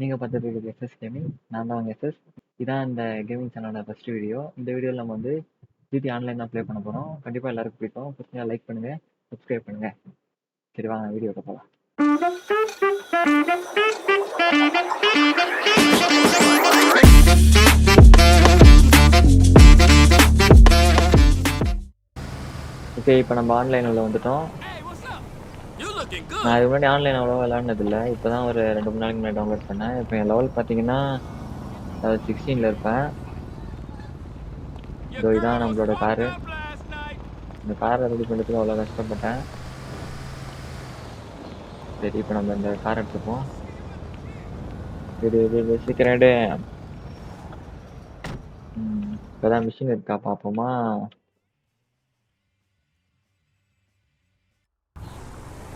நீங்க பார்த்துட்டு இருக்கிறது எஸ்எஸ் கேமிங். நான் தான் உங்க எஸ்எஸ். இதான் இந்த கேமிங் சேனலோட ஃபர்ஸ்ட் வீடியோ. இந்த வீடியோவில் நம்ம வந்து ஜிடி ஆன்லைன் தான் ப்ளே பண்ண போகிறோம். கண்டிப்பாக எல்லாருக்கும் பிடிக்கும். பிடிச்சா லைக் பண்ணுங்க, சப்ஸ்கிரைப் பண்ணுங்க. சரி வாங்க வீடியோக்கு போகலாம். ஓகே, இப்போ நம்ம ஆன்லைன் உள்ள வந்துட்டோம். நான் இதுக்கு முன்னாடி ஆன்லைன் அவ்வளோவா விளையாடினதில்லை. இப்போ தான் ஒரு 2-3 நாளைக்கு முன்னாடி டவுன்லோட் பண்ணேன். இப்போ என் லெவல் பார்த்தீங்கன்னா 16ல் இருப்பேன். இதோ இதான் நம்மளோட காரு. இந்த காரை ரெடி பண்ணுறதுக்கு அவ்வளோ கஷ்டப்பட்டேன். சரி, இப்போ நம்ம இந்த காரை எடுத்துப்போம். இது சீக்கிரம் எடு. இப்போதான் மிஷின் இருக்கா பார்ப்போமா?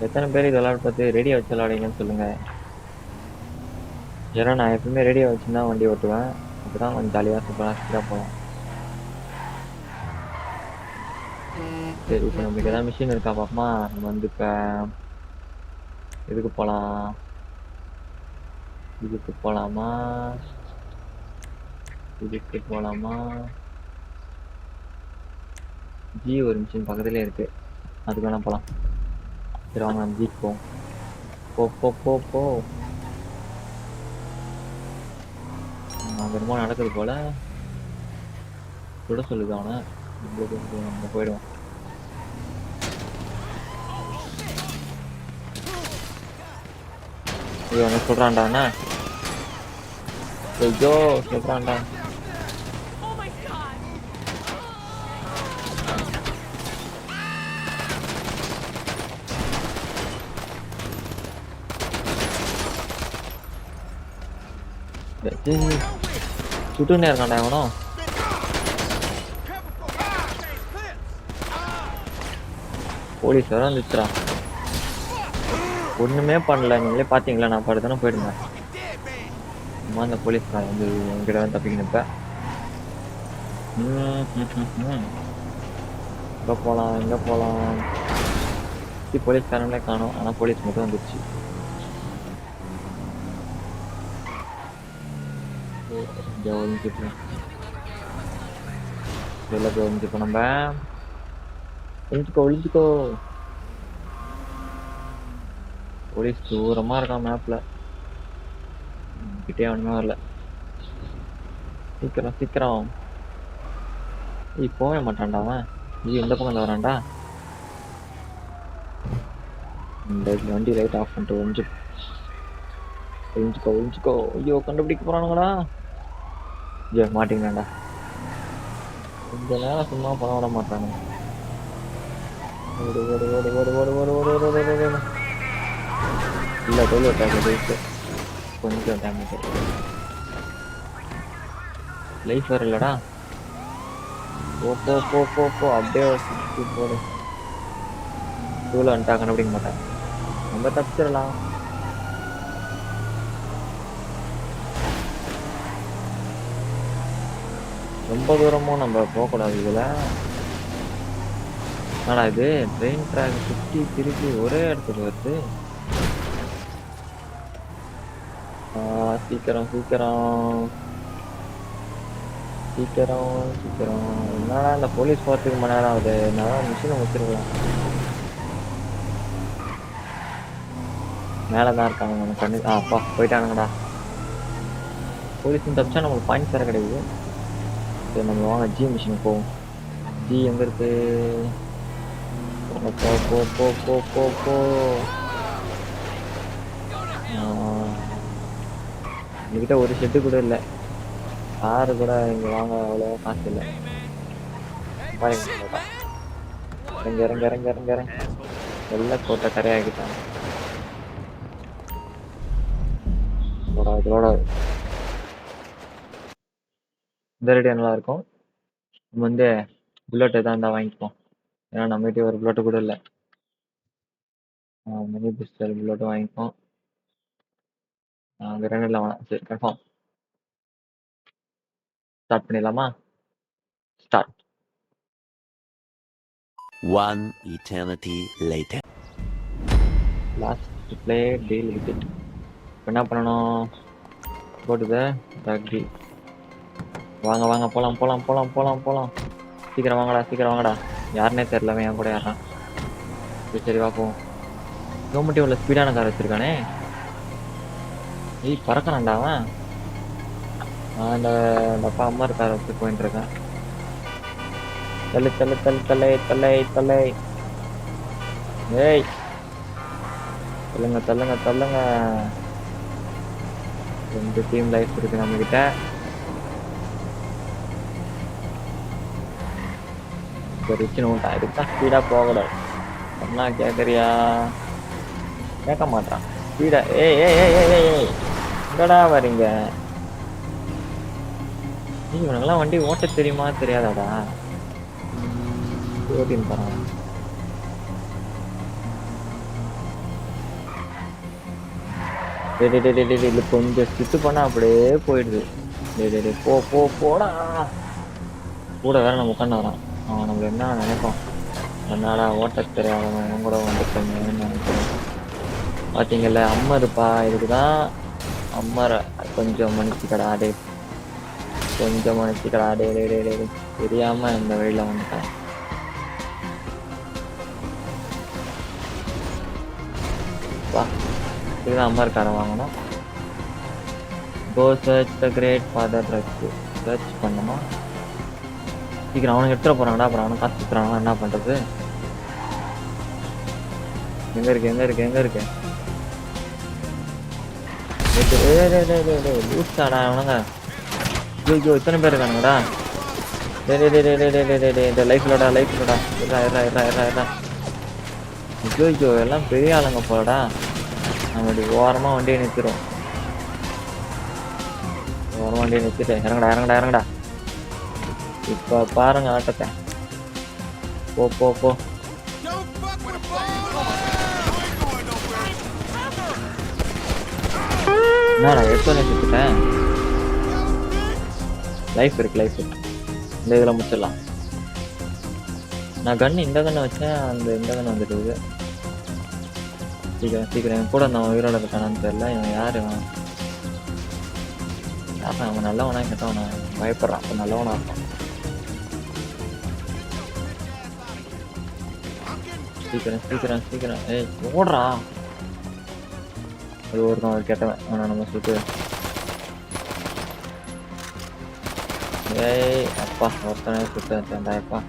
எத்தனை பேர் இது விளையாட பார்த்து ரெடியாக வச்சு விளையாடுங்கன்னு சொல்லுங்க. ஏன்னா நான் எப்பவுமே ரெடியாக வச்சு தான் வண்டி ஓட்டுவேன். அப்போ தான் கொஞ்சம் ஜாலியாக சூப்பராக ஸ்பீடாக போகலாம். சரி, இப்போ நம்மளுக்கு எதாவது மிஷின் இருக்கா பார்ப்போமா? நம்ம வந்து இப்போ இதுக்கு போகலாம். இதுக்கு போகலாமா? இதுக்கு போகலாமா? ஜி ஒரு மிஷின் பக்கத்துலேயே இருக்கு, அதுக்கு வேணா போகலாம். சரி வாங்க நம்ம ஜிக்கு போவோம். போ போ போ போ. அங்கே ரொம்ப நடக்குது போல. சுட சொல்லுது அவனை. நம்ம போயிடுவோம். ஐயோ அவனை சொல்கிறான்டாண்ணா. ஐயோ சொல்கிறான்டா. சுட்டுனே இருக்கான்டா எவனோ. போலீஸ் வேற வந்துச்சுடா. ஒண்ணுமே பண்ணல, நீங்களே பாத்தீங்களா? நான் படுத்தானே போயிடுங்க. சும்மா அந்த போலீஸ்காரன் வந்து என்கிட்ட வந்து தப்பிக்கணும். இப்ப எங்க போலாம்? போலீஸ்காரங்களே காணும், ஆனா போலீஸ் மட்டும் வந்துருச்சு. இப்போ நம்ம ஒழிஞ்சுக்கோ. போலீஸ் தூரமா இருக்கான் மேப்ல, கிட்டே ஒண்ணுமே வரல. சீக்கிரம் சீக்கிரம். போக மாட்டான்டா அவன். இந்த பக்கம் வரான்டா. இந்த வண்டி லைட் ஆஃப் பண்ணிட்டு ஒழிஞ்சுக்கோ. ஐயோ கண்டுபிடிக்க போறானுங்களா? ஐயோ மாட்டிங்களாண்டா. கொஞ்ச நேரம் சும்மா பண்ண விட மாட்டானுங்க. ஓடு ஓடு ஓடு ஓடு ஓடு ஓடு ஓடு ஓடு ஓடு ஓடு. இல்லை டோல் டேமேஜ், கொஞ்சம் டேமேஜ். லைஃப் வேறு இல்லைடா. போ போ போ போ போ அப்படியே சுற்றி போடு. டூவில் வந்துட்டா கண்டுபிடிக்க மாட்டேன். நம்ம தப்பிச்சிடலாம். ரொம்ப தூரமும் நம்ம போகக்கூடாது இதில். ஆனால் இது ட்ரெயின் ட்ராக் சுற்றி திருப்பி ஒரே இடத்துக்கு வருது. சீக்கிரம் சீக்கிரம் சீக்கிரம் சீக்கிரம். என்னடா இந்த போலீஸ் போகிறதுக்கு மணி நேரம் ஆகுது. என்னால் மிஷினை முடிச்சிருக்கலாம். மேலே தான் இருக்காங்க நம்ம கண்ணு. அப்பா போயிட்டானுங்கடா. போலீஸ் தப்பிச்சா நம்மளுக்கு பாயிண்ட்ஸ் வேறு கிடைக்குது. சரி நம்ம வாங்க ஜி மிஷினுக்கு போவோம். ஜி எங்கே இருக்கு? போ போ போ போ போ போ. என்கிட்ட ஒரு ஷெட்டு கூட இல்லை. காரு கூட இங்கே வாங்க அவ்வளோ காசு இல்லை. பாருங்க இறங்க இறங்க இறங்க இறங்க இறங்க. வெள்ளை கோட்டை கரையாக்கிட்டாங்க. இதோட இந்த ரேடியோ நல்லா இருக்கும். நம்ம வந்து புல்லட் எதாவது இருந்தால் வாங்கிப்போம். ஏன்னா நம்மகிட்ட ஒரு புல்லட்டு கூட இல்லை. மினி பிஸ்டல் புல்லட்டும் வாங்கிப்போம். கிரனேட்லாம் வேணாம். சரி கன்ஃபார்ம் ஸ்டார்ட் பண்ணிடலாமா? Start. One eternity later. Last play deal with it. என்ன பண்ணணும்? போட்டுது ரக்பி. வாங்க வாங்க போலாம் போலாம் போலாம் போலாம் போலாம். சீக்கிரம் வாங்கடா. யாருன்னே தெரியல, என் கூட யாரா. சரி வா போவோம். கவர்மெண்ட் உள்ள ஸ்பீடான கார் வச்சிருக்கானே. ஏய் பறக்கறான்டா அவன். அந்த அப்பா அம்மா கார் வச்சு போயிட்டு இருக்கேன். தள்ளு. ஏய் தள்ளுங்க. 2 டீம் லைஃப் இருக்கு நம்ம கிட்ட. இதுதான் ஸ்பீடா போகக்கூடாது. என்ன கேக்குறியா? கேட்க மாட்டான் ஸ்பீடா. ஏய் எங்கடா வரீங்க? இவனுங்கெல்லாம் வண்டி ஓட்ட தெரியுமா தெரியாதாடா? ஓட்டின்னு போறான். கொஞ்சம் ஸ்கிட்டு பண்ணா அப்படியே போயிடுது. போடா. கூட வேற நம்ம உட்காந்து வரான். அவன் நம்மள என்ன நினைப்பான்? என்னடா ஓட்ட தெரியாதவன் கூட வந்துட்டேன்னு நினைக்கிறேன். பாத்தீங்கல்ல அம்மருப்பா. இதுக்குதான் அம்மரை கொஞ்சம் மன்னிச்சுக்கடா டே. தெரியாம இந்த வழியில வந்துட்டேன். இதுதான் அம்மர்காரன் வாங்கணும். Go search the great father trucks. Search பண்ணணுமா? சீக்கிரம் அவனுக்கு எடுத்துட போறாங்கடா. அப்புறம் அவனுக்கு காசு சுத்துறாங்க, என்ன பண்றது? எங்க இருக்கு? லூசாடா அவனுங்க. ஐயோ இத்தனை பேர் இருக்கானுங்கடா. இந்த லைஃப்லடா. ஐயோ எல்லாம் பெரிய ஆளுங்க போலடா. நம்ம ஓரமா வண்டியை நிறுத்திடும். இறங்கடா. இப்ப பாருங்க ஆட்டத்தை. போ. என்னடா எடுத்தோன்னே சுட்டுட்டேன். லைஃப் இருக்கு. இந்த இதில் முடிச்சிடலாம். நான் இந்த கண்ணை வச்சேன். இந்த கண்ணை வந்துட்டு சீக்கிரம் என் கூட நான் உயிரோட இருக்கானான்னு தெரியல. இவன் யாரு? அவன் நல்லவனா கேட்டவன் பயப்படுறான். அப்ப நல்லவனா இருப்பான். சீக்கிரம். ஏய் ஓடுறா. அது ஒருத்தன் கேட்டவன். அவனை நம்ம சுட்டு. ஏய் அப்பா ஒருத்தனே சுட்டாப்பா.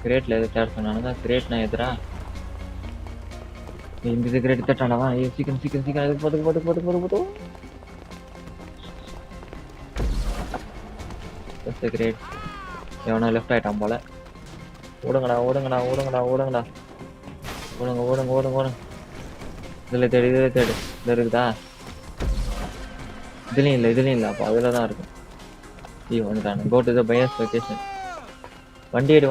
கிரேட்ல எது தேட சொன்னானுங்க? கிரேட்னா எதிரா இந்த கிரேட் தட்டானவா? சீக்கிரம் அது போது. கிரேட் எவனா லெஃப்ட் ஆயிட்டான் போல. ஓடுங்கடா. ஓடுங்க. இதுல தேடு. இது இருக்குதா? இதுலயும் இல்ல. அப்போ அதுலதான் இருக்கும். வந்துட்டானு. Go to the buyers location. வண்டி எடு.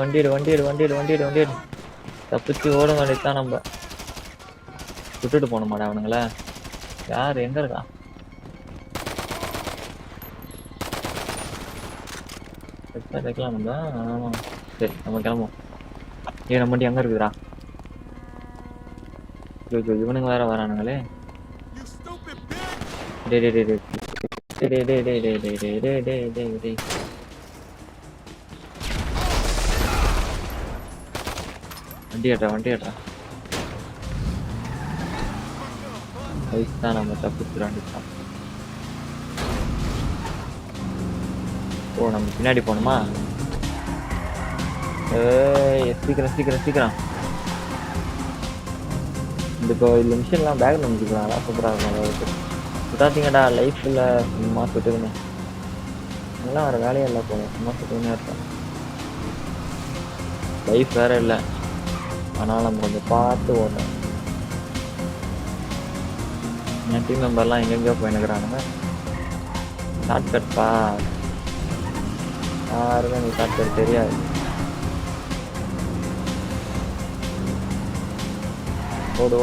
தப்பிச்சு ஓடுங்க. வேண்டியதுதான். நம்ம விட்டுட்டு போனோமாடா அவனுங்கள. யார் எங்க இருக்கா? வைக்கலாம் நம்ம. சரி நம்ம கிளம்புவோம். நம்ம வண்டி அங்க இருக்குதுடா. இவனுங்க வேற வரானுங்களே. வண்டி ஏற்றா. வயசுதான் நம்ம தப்பிச்சுடாண்டிட்டான். நம்ம பின்னாடி போகணுமா? சீக்கிரம். இந்த மிஷின்லாம் பேக்ல முடிச்சுக்கலாம். சூப்பராக இருக்கும். விட்டாதீங்கடா. லைஃப்ல சும்மா சுட்டுதுங்க. அதெல்லாம் வேறு வேலையே இல்லை போல. சும்மா சுட்டுதுன்னே இருக்கேன். லைஃப் வேற இல்லை. ஆனால் நம்ம கொஞ்சம் பார்த்து ஓடணும். என் டீம் மெம்பர்லாம் எங்கெங்கேயோ போயின்னுக்குறானுங்க. ஷார்ட்கட்ப்பா. யாருமே எனக்கு ஷார்ட்கட் தெரியாது. ஓடு.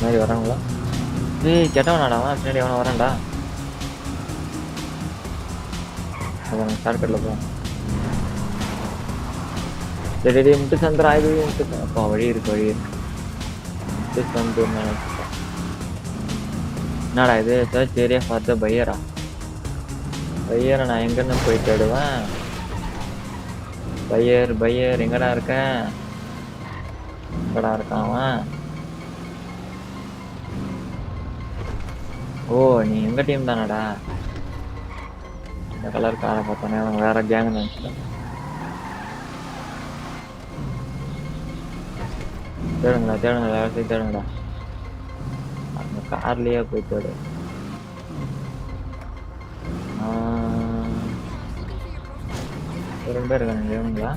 மாதிரி வராங்களா? ஏய் கெட்டவனாடா. பின்னாடி எவனா வரான்டா. ஷார்ட்கட்டில் போ. டேய் முட்டு சந்திரா இது முட்டு அப்பா வழி இருக்கு முட்டு சந்தூர் நினைச்சிட்டேன். என்னடா இது சர்ச் ஏரியா ஃபார் த பையரா? பையரை நான் எங்கன்னு போய் தேடுவேன்? பையர் எங்கடா இருக்கேன்? எங்கடா இருக்கான் அவன்? ஓ நீ எங்க டீம் தானடா? இந்த கலர் காரை பார்த்தோன்னே அவன் வேற கேங் நினைச்சிட்டேன். தேடுங்கடா எல்லாத்தையும் தேடுங்கடா. அந்த கார்லயே போய் தேடு. ரெண்டு பேர் இருக்காங்க வேணுங்களா?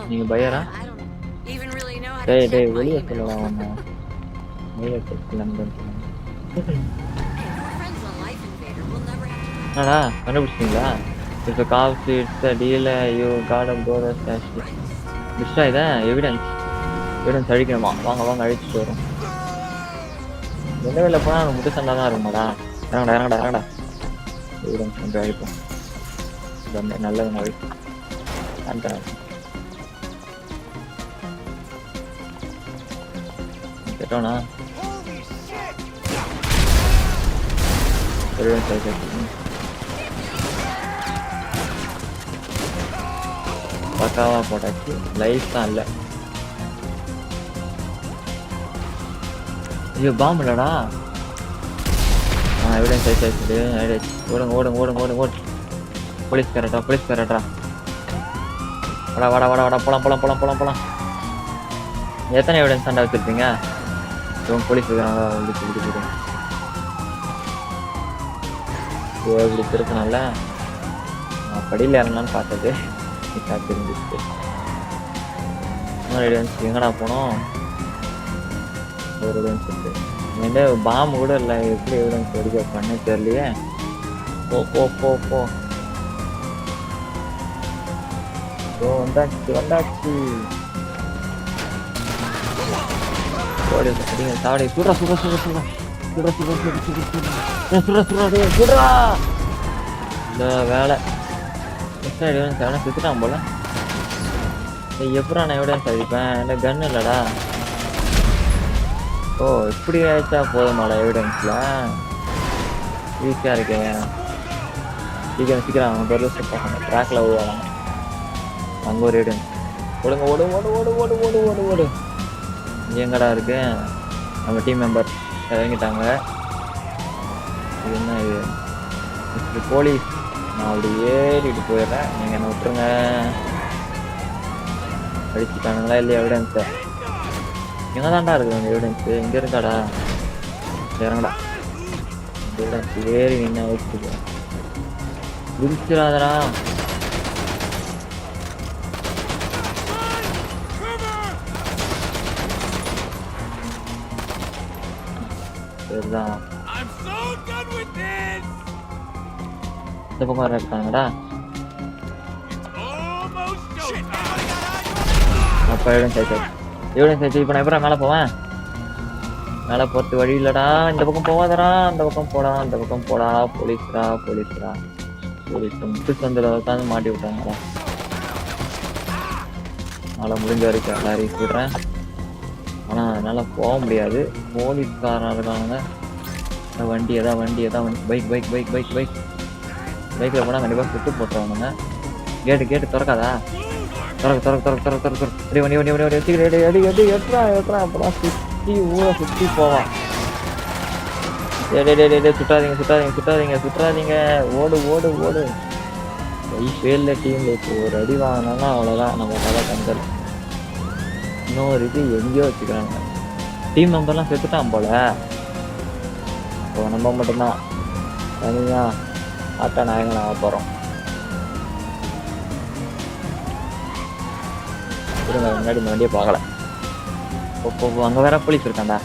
நீங்க பையரா? டேய் வெளியே சொல்லடா ஒண்ணு. வெளியே என்னடா கண்டுபிடிச்சிட்டீங்களா? இப்போ cough it's deal you got a core stash mister இதை எவிடன்ஸ் அழிக்கணுமா? வாங்க அழிச்சிட்டு வரும். எந்த வேலை போனால் முட்டு சண்டை தான் இருக்குமாடா? இறங்கடா எவிடன்ஸ் கொஞ்சம் அழிப்போம். நல்லது நவி கேட்டோண்ணா பக்காவா போட்டாச்சு. லைஃப் தான் இல்லை. ஐயோ பாம்பு இல்லடா. எவிடன்ஸ் ஆயிடுச்சு. ஓடுங்க. போலீஸ் கரெக்டா. வாடா போலாம். எத்தனை எவிடன்ஸ் தாண்டா வச்சிருப்பீங்க? போலீஸ் இருக்காங்க. இப்படி திருக்கணும்ல. நான் படியில் இறங்கலான்னு பார்த்தது தெரிஞ்சிச்சு. எவிடன்ஸ் எங்கடா போனோம்? ஒரு எவிடன்ஸ் இருக்கு. என்கிட்ட பாம்பு கூட இல்லை. எப்படி எவிடன்ஸ் வெடிக்க பண்ணே தெரியலையே. போ வந்தாச்சு. சாவடி சுடுறா. இந்த வேலை சுத்துட்டான் போல. எப்படா நான் எவிடன்ஸ் அடிப்பேன்? என்ன கன் இல்லடா. ஓ இப்படி ஆயிடுச்சா? போதுமாடா எவிடன்ஸ்ல ஈஸியா இருக்கேன். சீக்கிரம் அவன் பொருள் ட்ராக்ல ஓடுவாங்க. அங்க ஒரு எவிடன்ஸ். ஓடு. எங்கடா இருக்கு? நம்ம டீம் மெம்பர் இறங்கிட்டாங்க. இது என்ன இது? போலீஸ். நான் அப்படி ஏறிட்டு போயிடுறேன். நீங்க என்ன விட்டுருங்க. அடிச்சுட்டானுங்களா இல்லையா எவிடன்ஸை? எங்க தாண்டா இருக்குது அந்த எவிடன்ஸ்? இங்க இருக்காடா. இறங்கடா. எவிடன்ஸ் ஏறி நின்று வச்சுக்க. விரிச்சிடாதடா. சரிதான். இந்த பக்கம் வர இருக்காங்கடா. அப்ப எவிடன்ஸ் ஆயிடுச்சு. இப்ப நான் எப்பறம் மேல போவேன்? மேல போறது வழி இல்லடா. இந்த பக்கம் போவாதடா. அந்த பக்கம் போடா. போலீஸ்ரா. முட்டு சந்தில உட்காந்து மாட்டி விட்டாங்கடா. அதனால முடிஞ்ச வரைக்கும் எல்லாரையும் விடுறேன். ஆனா அதனால போக முடியாது. போலீஸ்காரன் இருக்காங்க. வண்டி பைக்ல போனா கண்டிப்பா சுட்டு போட்டுருவானுங்க. கேட்டு திறக்காதா? திறக்கு. அப்பதான் சுத்தி போவான். சுட்டாதீங்க. ஓடு. ஃபெயில்ல டீம்ல இப்போ ஒரு அடி வாங்கினாலும் அவ்வளோதான். நம்ம கதை கண்டல். இன்னொரு இது எங்கேயோ வச்சுக்கிறாங்க. டீம் மெம்பர்லாம் செத்துட்டான் போல. இப்போ நம்ம மட்டும்தான் தனியா ஆட்டா நாயகன் ஆக போகிறோம். முன்னாடி வண்டியை பார்க்கல. அங்கே வேற போலீஸ் இருக்காண்டா.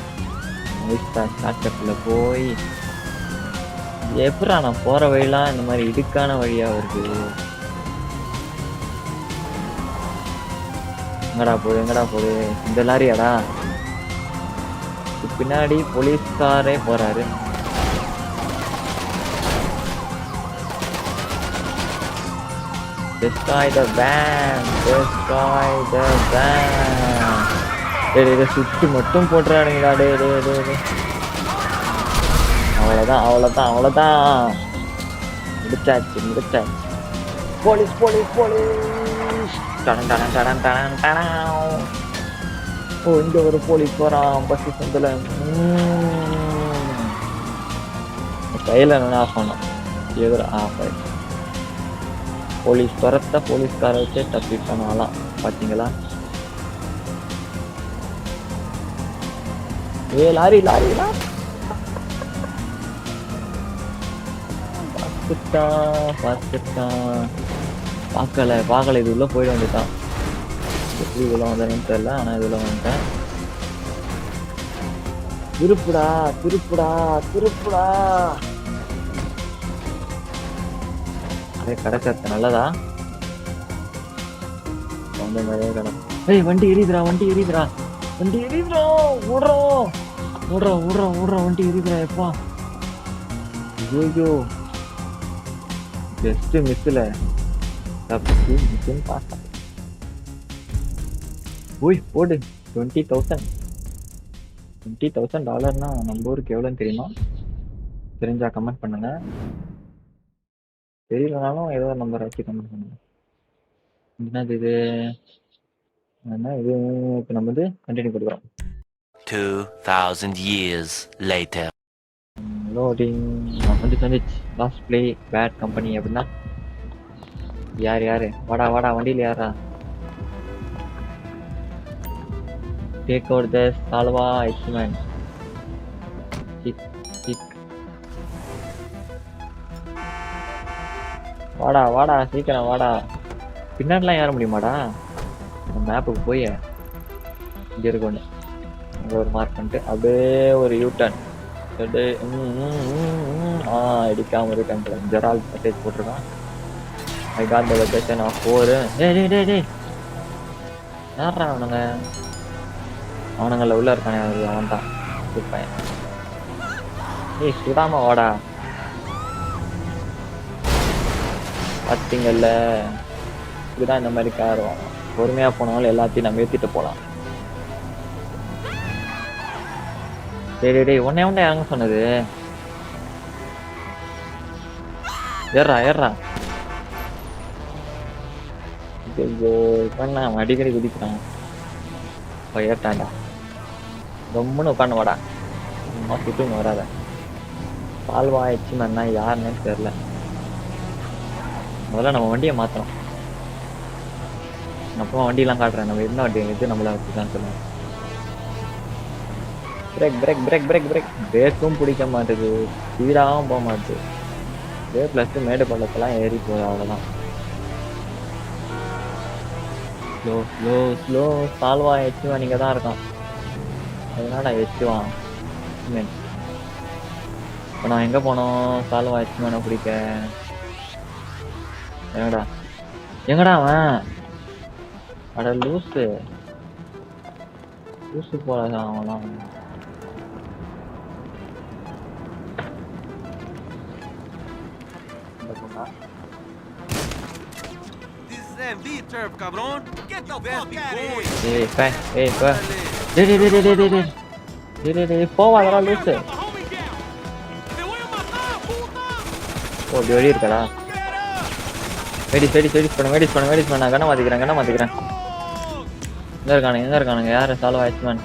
ஷார்ட்கட்டில் போய் எப்படா நான் போகிற வழியெல்லாம் இந்த மாதிரி இடுக்கான வழியாக வருது? எங்கடா போகுது? இந்த லாரியாடா? பின்னாடி போலீஸ்காரே போறாரு. Destroy the van. Destroy the van. இதை சுற்றி மட்டும் போட்டுறானுங்களா? டே டே டே டே. அவ்வளோதான் அவ்வளோதான் அவ்வளோதான். முடிச்சாச்சு முடிச்சாச்சு. Police police police. டடன் டடன் டடன் டடன் டடன். ஓ, இங்கே ஒரு போலீஸ் வரான் பஸ் சந்தில். கையில் என்ன ஆஃப் பண்ணோம்? எதிர ஆஃப் ஆயிடுச்சு. போலீஸ் துரத்த போலீஸ்கார வச்சே தப்பிப்பானாலாம். பார்த்தீங்களா? ஏ லாரி லாரி லாரி. பார்த்துட்டான் பார்க்கல இது உள்ள போயிட வந்துட்டான். எப்படி இதுல வந்தேன்னு தெரியல, ஆனா இதுல வந்துட்டேன். திருப்புடா திருப்புடா திருப்புடா. அதே கிடக்கிறது நல்லதா? வந்த மாதிரியே கிடக்கும். ஏய், வண்டி எரியுதுடா வண்டி எரியுதுடா வண்டி எரியுதுடா. ஓடுறோம் ஓடுறோம் ஓடுறோம் ஓடுறோம். வண்டி எரியுதுடா எப்பா. ஐயோ, ஜஸ்ட் மிஸ்ல தப்பிச்சு மிஸ்ன்னு பார்த்தா. ஓய் போடு. $20,000 நம்ம ஊருக்கு எவ்வளோன்னு தெரியுமா? தெரிஞ்சா கமெண்ட் பண்ணுங்க. தெரியலனாலும் ஏதோ ஒரு நம்பரை வச்சு கமெண்ட் பண்ணுங்க. என்னது இது? என்ன இது? இப்போ நம்ம வந்து கண்டினியூ கொடுக்குறோம். 2000 years later. லோடிங். வந்துச்சு. லாஸ்ட் பிளே பேட் கம்பெனி அப்படின்னா யாரு? வாடா வாடா, வண்டியில் யாரா? டேக் ஓவர் த சால்வா எக்ஸ்மென்ட். வாடா வாடா சீக்கிரம் வாடா. பின்னாடிலாம் ஏற முடியுமாடா? மேப்புக்கு போய் இங்கே இருக்கொண்டு அங்கே ஒரு மார்க் பண்ணிட்டு அப்படியே ஒரு யூட்டர்ன் இடிக்காம இருக்கேன். ஜெரால் மெசேஜ் போட்டிருக்கான். I got the location of 4. டே யாரா அவனுங்கள உள்ள இருக்கானே, அவன் தான் பையன். ஏய், சுடாம வாடா. பார்த்தீங்கல்ல, இதுதான் இந்த மாதிரி கார் வாங்கணும். பொறுமையா போனாலும் எல்லாத்தையும் நம்ம ஏற்றிட்டு போகலாம். டேய் ஒன்னே இறங்க சொன்னது. ஏறா. அவன் அடிக்கடி குதிக்கிறான். ஏற்றாண்டா. ரொம்பன்னு உட்காந்து வாடா. சும்மா சுட்டுன்னு வராத. சால்வா எக்ஸ்மென்ட்னா யாருன்னே தெரியல. முதல்ல நம்ம வண்டியை மாற்றணும். அப்புறம் வண்டியெல்லாம் காட்டுறேன். நம்ம என்ன வண்டி இது நம்மளை வச்சுதான் சொல்லுவேன். பிரேக்கும் பிடிக்க மாட்டேது, ஸ்பீடாகவும் போக மாட்டேது. ப்ளஸ் மேடு பள்ளத்தெல்லாம் ஏறி போகுது, அவ்வளோதான். ஸ்லோ சால்வா எச்சுவான் இங்கே தான் இருக்கான். அதனால எச்சுவான். இப்போ நான் எங்கே போனோம்? சால்வா எச்சுவானை பிடிக்க. எங்கடா அவன்? அட லூசு போலாம் அவன்லாம். போவாதடா லூசு. ஓ, வெளியே இருக்கடா. வெடிஸ் பண்ண கண்ண மாத்திக்கிறேன். எங்க இருக்கானுங்க யாரு? சால்வா எக்ஸ்மென்ட்.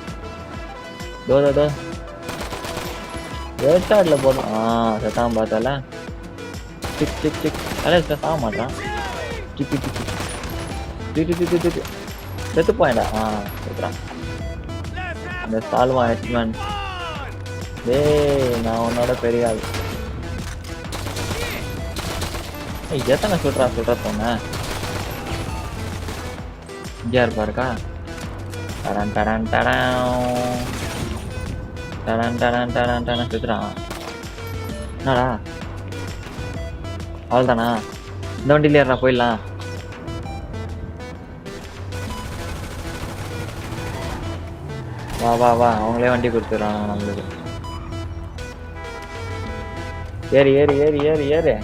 தோ வேட்டாட்ல போதும். செத்தான் பார்த்தால. டிக் சாக மாட்டான். செத்து போயடா. செத்துறான் இந்த சால்வா எக்ஸ்மென்ட். டேய், நான் உன்னோட பெரிய ஆள். எத்தனை சொல்றா போன இங்கே இருப்பாருக்கா. டடன் செத்துறான். என்னடா அவ்வளோதானா? இந்த வண்டியில் ஏறா போயிடலாம். வா அவங்களே வண்டி கொடுத்துட்றாங்க நம்மளுக்கு. ஏறு.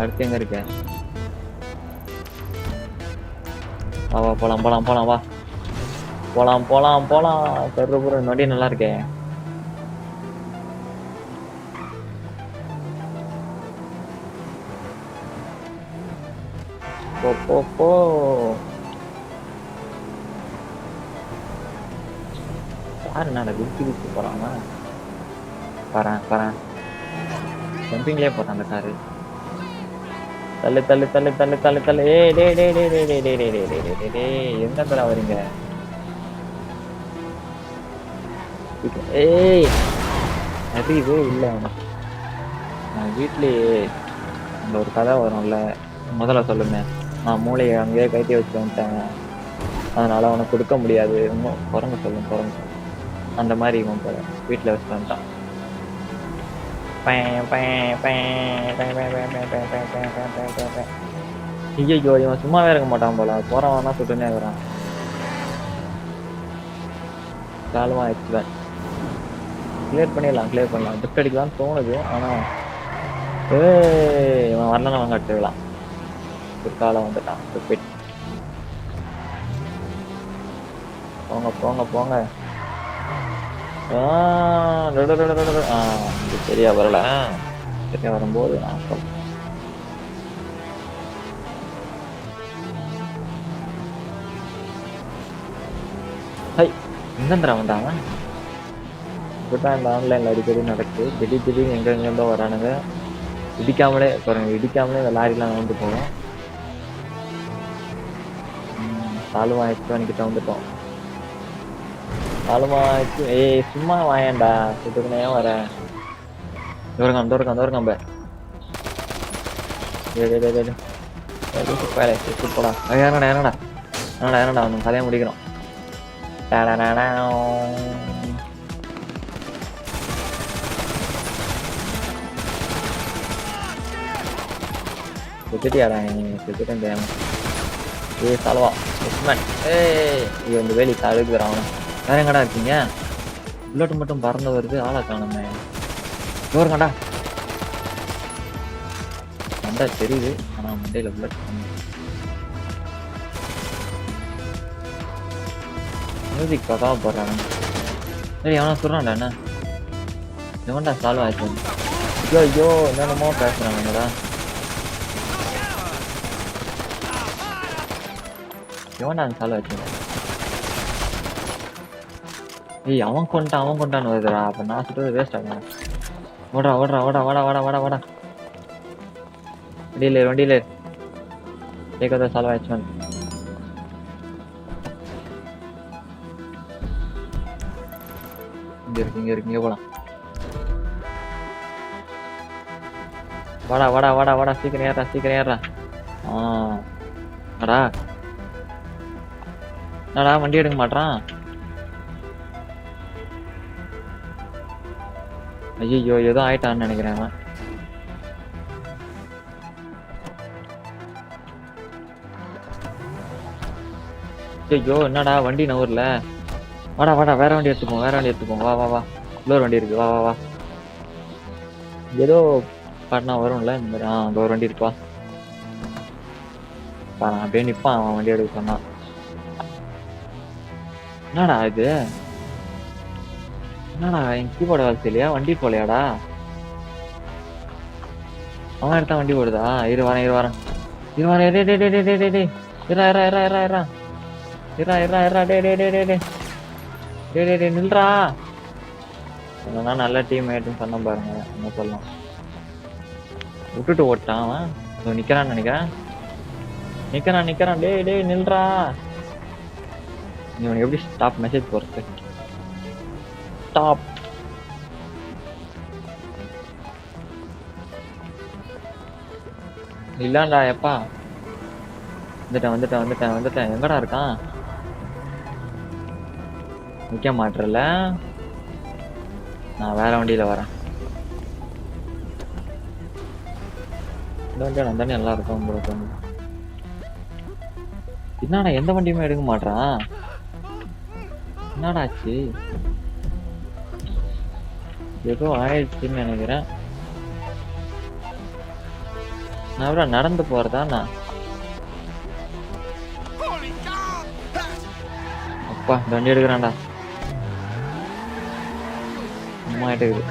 அடுத்து எங்க இருக்க? வா வா போலாம் போலாம் போலாம் வா. போலாம் போலாம் போலாம். சர்ரு நொடி நல்லா இருக்கே. போ போ போ. யாரு நான் குதிச்சு போறாங்க. வரேன் ஜம்பிங்லயே போறான் அந்த காரு. தள்ளு தள்ளு தள்ளு தள்ளு தள்ளு தள்ளு. ஏய் டேய் டேய் டேய் டேய் டேய் டேய் டேய் டேய் டேய் டேய் எங்க தர வரீங்க? ஏய் அறிவே இல்லை அவனுக்கு. நான் வீட்லயே அந்த ஒரு கதை வரும்ல, முதல்ல சொல்லுங்க. நான் மூளையை அங்கேயே கைட்டி வச்சு வந்துட்டேன், அதனால அவனை கொடுக்க முடியாது. இன்னும் குரங்கு சொல்லும் அந்த மாதிரி இவன் போல வீட்டில் வச்சு வந்துட்டான். ஐயோ இவன் சும்மாவே இருக்க மாட்டான் போல, போறவன் தான் சுட்டுனே இருக்கிறான். காலமா ஆயிடுச்சுவேன். கிளியர் பண்ணிடலாம் புக் அடிக்கலாம்னு தோணுது. ஆனா இவன் வரலன்னு அவங்க அடிச்சிடலாம். ஒரு காலம் வந்துட்டான். போங்க போங்க போங்க. சரியா வரல. சரியா வரும்போது நான் சொல்றேன். எங்கந்திரா வந்தாங்க? இப்பதான் இந்த ஆன்லைன்ல அடிக்கடி நடக்குது. திடீர்னு எங்கெங்கிருந்தோ வரானுங்க. இடிக்காமலே இந்த லாரிலாம் வந்து போகும். சாலுவாயிட்டு வந்துட்டோம். சாலுவாயிட்டு சும்மா வாயேன்டா, சுட்டுக்குனே வர. தோறுக்கம் போடா. என்னடா அவன் கதையை முடிக்கிறோம். செத்துட்டியாடா நீ? செத்துட்டேன். சாலுவா இது வந்து வேலி தழுக்குறான் அவனை. வேற எங்கடா இருக்கீங்க? புல்லட் மட்டும் பறந்து வருது, ஆளை காணுமே. கண்டா மண்டை தெரியுது, ஆனா மண்டையில புல்லட் மியூசிக் பக்காவா போடுறாங்க. சரி அவனா சொல்றான்டா. என்ன எவன்டா சால்வ் ஆயிடுச்சு? ஐயோ என்னென்னமோ பேசுறானுங்கடா. எவன்டா அந்த சால்வ் ஆயிடுச்சு? அவன் கொண்டான்னு வருதுடா. அப்ப நான் சுட்டுறது வேஸ்ட் ஆகும். ஓடா. வண்டியில கேட்காத சால்வ் ஆயிடுச்சு. இங்க இருக்கு போலாம். வாடா சீக்கிரம் ஏறா. என்னடா வண்டி எடுக்க மாட்டான்? ஐயோ ஏதோ ஆயிட்டான்னு நினைக்கிறேன். ஐயோ என்னடா வண்டி நவர்ல. வாடா வேற வண்டி எடுத்துப்போம். வா இன்னொரு வண்டி இருக்கு. வா ஏதோ பாட்டினா வரும்ல இந்த மாதிரி. அங்க ஒரு வண்டி இருக்குப்பா. அப்படியே நிப்பான் அவன் வண்டி எடுக்க சொன்னான். என்னடா இது? என்னடா என் கீபோர்டு வேலை செய்யலையா? வண்டி போலையாடா? அவன் எடுத்தா வண்டி போடுதா? இரு வரேன். நில்றா. நல்ல டீம் மேட்னு சொன்ன பாருங்க. என்ன சொல்லலாம், விட்டுட்டு ஓட்டான் அவன். நிக்கிறான்னு நினைக்கிறேன். நிக்கிறான். டேய் நில்றா. இவன் எப்படி ஸ்டாப் மெசேஜ் போறது? ஸ்டாப். இல்லாண்டா எப்பா. வந்துட்டேன். எங்கடா இருக்கான்? நிக்க மாட்டல. நான் வேற வண்டியில வரேன். இந்த வண்டியா நான் தானே நல்லா இருக்கும். என்னடா எந்த வண்டியுமே எடுக்க மாட்டான்? என்னடா ஆச்சு? ஏதோ ஆயிடுச்சுன்னு நினைக்கிறேன். நான் எவ்வளோ நடந்து போறதா நான்? அப்பா வண்டி எடுக்கிறான்டா. சும்மா இருக்குது.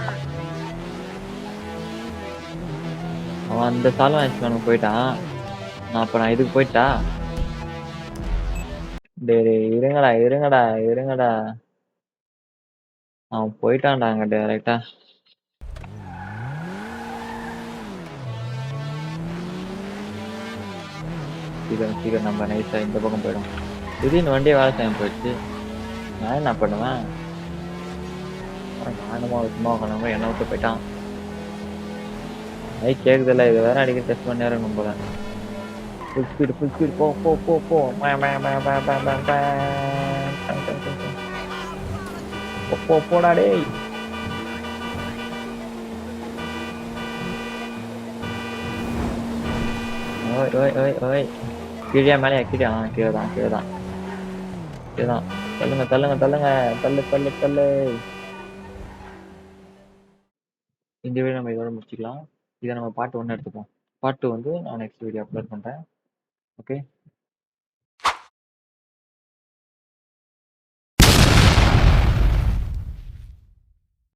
அவன் அந்த சால்வா ஆக்சுவலாக போயிட்டான். நான் இதுக்கு போயிட்டா. டேய் இருங்கடா இருங்கடா இருங்கடா. அவன் போயிட்டான்டா அங்க டைரக்டா. சீக்கிரம் சீக்கிரம் நம்ம நைஸா இந்த பக்கம் போயிடும். திடீர்னு வண்டியை வேலை செய்ய போயிடுச்சு. நான் என்ன பண்ணுவேன்? நானுமா சும்மா உட்காந்து என்ன விட்டு போயிட்டான். ஐ கேக்குதில்ல, இது வேற அடிக்க டெஸ்ட் பண்ணி இருக்கணும் போல. ஃபுல் ஸ்பீடு போ போ போ போ. போடா டேய். ஓய் ஓய் ஓய் ஓய். கீழே மேலே கீழே கீழே தான் கீழே தான் கீழே தான். தள்ளுங்க தள்ளுங்க தள்ளுங்க. தள்ளு தள்ளு தள்ளு. இந்த வீடியோ நம்ம இதோட முடிச்சுக்கலாம். இதை நம்ம பார்ட் 1 எடுத்துப்போம். பார்ட் 2 வந்து நான் நெக்ஸ்ட் வீடியோ அப்லோட் பண்ணுறேன். ஓகே.